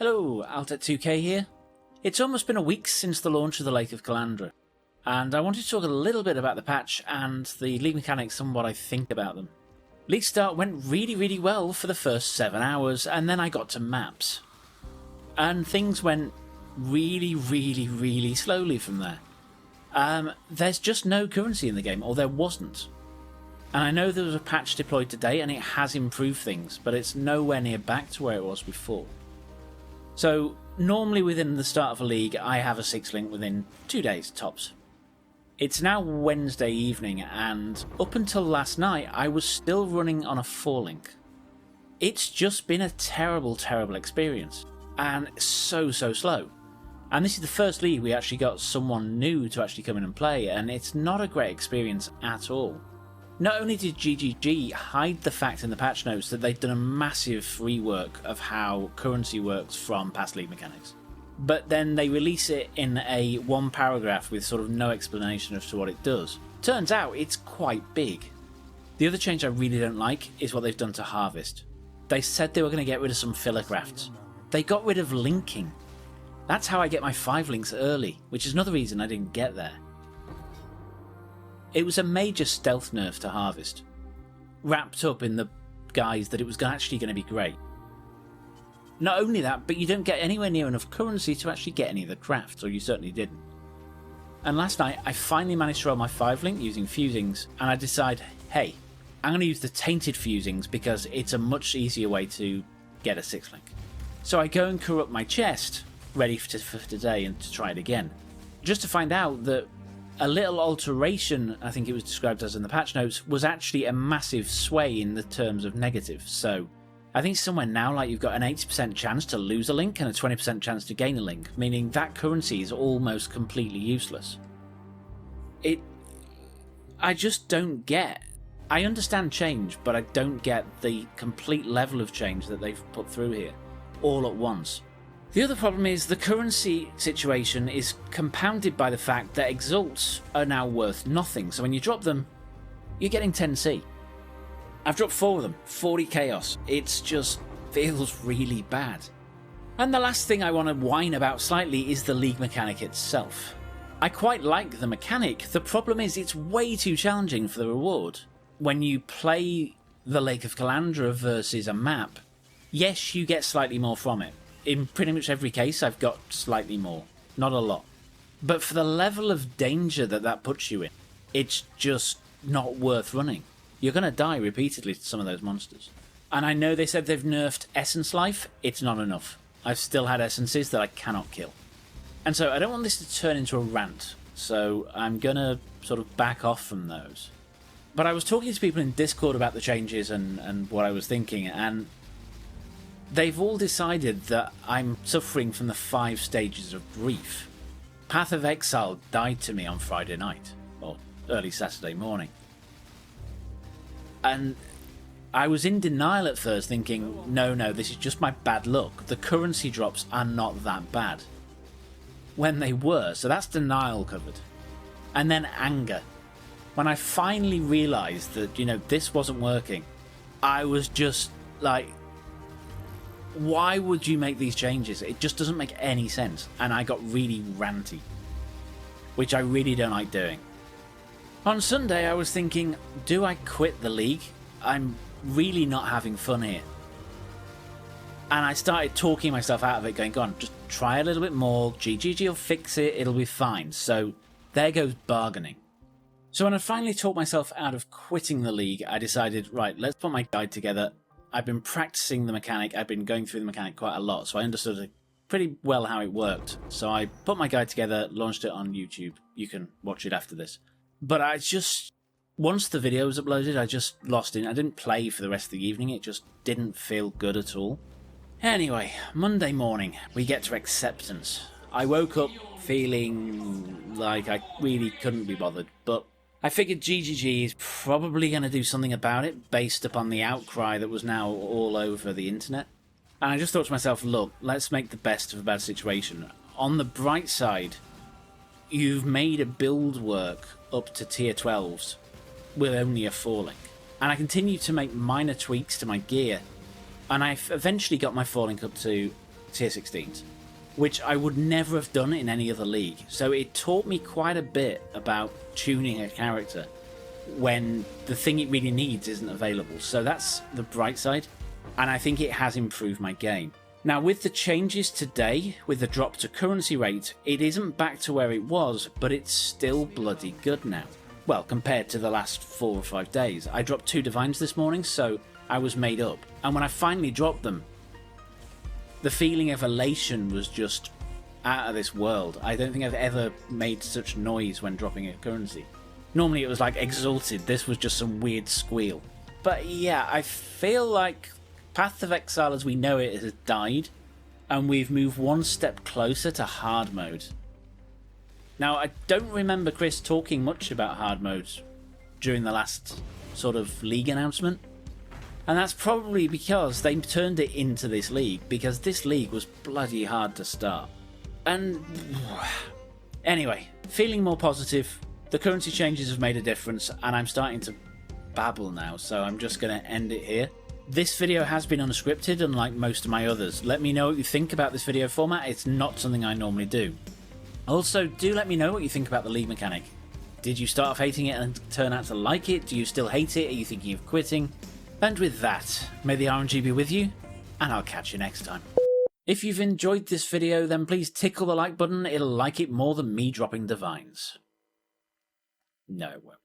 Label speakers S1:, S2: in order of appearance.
S1: Hello, Alt2K here. It's almost been a week since the launch of the Lake of Kalandra, and I wanted to talk a little bit about the patch and the league mechanics and what I think about them. League start went really well for the first 7 hours, and then I got to maps. And things went really slowly from there. There's just no currency in the game, or there wasn't. And I know there was a patch deployed today and it has improved things, but it's nowhere near back to where it was before. So normally within the start of a league I have a 6-link within 2 days tops. It's now Wednesday evening and up until last night I was still running on a 4-link. It's just been a terrible experience and so slow. And this is the first league we actually got someone new to actually come in and play, and it's not a great experience at all. Not only did GGG hide the fact in the patch notes that they'd done a massive rework of how currency works from past league mechanics, but then they release it in a 1 paragraph with sort of no explanation as to what it does. Turns out it's quite big. The other change I really don't like is what they've done to Harvest. They said they were going to get rid of some filler crafts. They got rid of linking. That's how I get my 5 links early, which is another reason I didn't get there. It was a major stealth nerf to Harvest, wrapped up in the guise that it was actually going to be great. Not only that, but you don't get anywhere near enough currency to actually get any of the crafts, or you certainly didn't. And last night I finally managed to roll my 5-link using fusings, and I decide, hey, I'm going to use the tainted fusings because it's a much easier way to get a 6-link. So I go and corrupt my chest, ready for today and to try it again, just to find out that a little alteration, I think it was described as in the patch notes, was actually a massive sway in the terms of negative. So I think somewhere now like you've got an 80% chance to lose a link and a 20% chance to gain a link, meaning that currency is almost completely useless. I just don't get. I understand change, but I don't get the complete level of change that they've put through here all at once. The other problem is the currency situation is compounded by the fact that exalts are now worth nothing, so when you drop them, you're getting 10C. I've dropped 4 of them, 40 chaos. It just feels really bad. And the last thing I want to whine about slightly is the league mechanic itself. I quite like the mechanic, the problem is it's way too challenging for the reward. When you play the Lake of Kalandra versus a map, yes, you get slightly more from it. In pretty much every case I've got slightly more, not a lot. But for the level of danger that puts you in, it's just not worth running. You're going to die repeatedly to some of those monsters. And I know they said they've nerfed essence life, it's not enough. I've still had essences that I cannot kill. And so I don't want this to turn into a rant, so I'm going to sort of back off from those. But I was talking to people in Discord about the changes and what I was thinking, and they've all decided that I'm suffering from the 5 stages of grief. Path of Exile died to me on Friday night, or early Saturday morning. And I was in denial at first, thinking, no, this is just my bad luck. The currency drops are not that bad. When they were, so that's denial covered. And then anger. When I finally realised that, this wasn't working, I was just like, why would you make these changes? It just doesn't make any sense. And I got really ranty, which I really don't like doing. On Sunday I was thinking, do I quit the league? I'm really not having fun here. And I started talking myself out of it, going, go on, just try a little bit more, GGG will fix it, it'll be fine. So there goes bargaining. So when I finally talked myself out of quitting the league, I decided, right, let's put my guide together. I've been practicing the mechanic, I've been going through the mechanic quite a lot, so I understood pretty well how it worked. So I put my guide together, launched it on YouTube. You can watch it after this. But once the video was uploaded, I just lost it. I didn't play for the rest of the evening, it just didn't feel good at all. Anyway, Monday morning, we get to acceptance. I woke up feeling like I really couldn't be bothered, but I figured GGG is probably going to do something about it based upon the outcry that was now all over the internet. And I just thought to myself, look, let's make the best of a bad situation. On the bright side, you've made a build work up to tier 12s with only a 4-link. And I continued to make minor tweaks to my gear, and I eventually got my 4-link up to tier 16s, which I would never have done in any other league. So it taught me quite a bit about tuning a character when the thing it really needs isn't available. So that's the bright side, and I think it has improved my game. Now, with the changes today, with the drop to currency rate, it isn't back to where it was, but it's still bloody good now. Well, compared to the last 4 or 5 days. I dropped 2 divines this morning, so I was made up. And when I finally dropped them, the feeling of elation was just out of this world. I don't think I've ever made such noise when dropping a currency. Normally it was like exalted, this was just some weird squeal. But yeah, I feel like Path of Exile as we know it has died, and we've moved one step closer to hard mode. Now, I don't remember Chris talking much about hard mode during the last sort of league announcement, and that's probably because they turned it into this league, because this league was bloody hard to start. And anyway, feeling more positive. The currency changes have made a difference, and I'm starting to babble now, so I'm just going to end it here. This video has been unscripted, unlike most of my others. Let me know what you think about this video format. It's not something I normally do. Also, do let me know what you think about the league mechanic. Did you start off hating it and turn out to like it? Do you still hate it? Are you thinking of quitting? And with that, may the RNG be with you, and I'll catch you next time. If you've enjoyed this video, then please tickle the like button. It'll like it more than me dropping divines. No, it won't.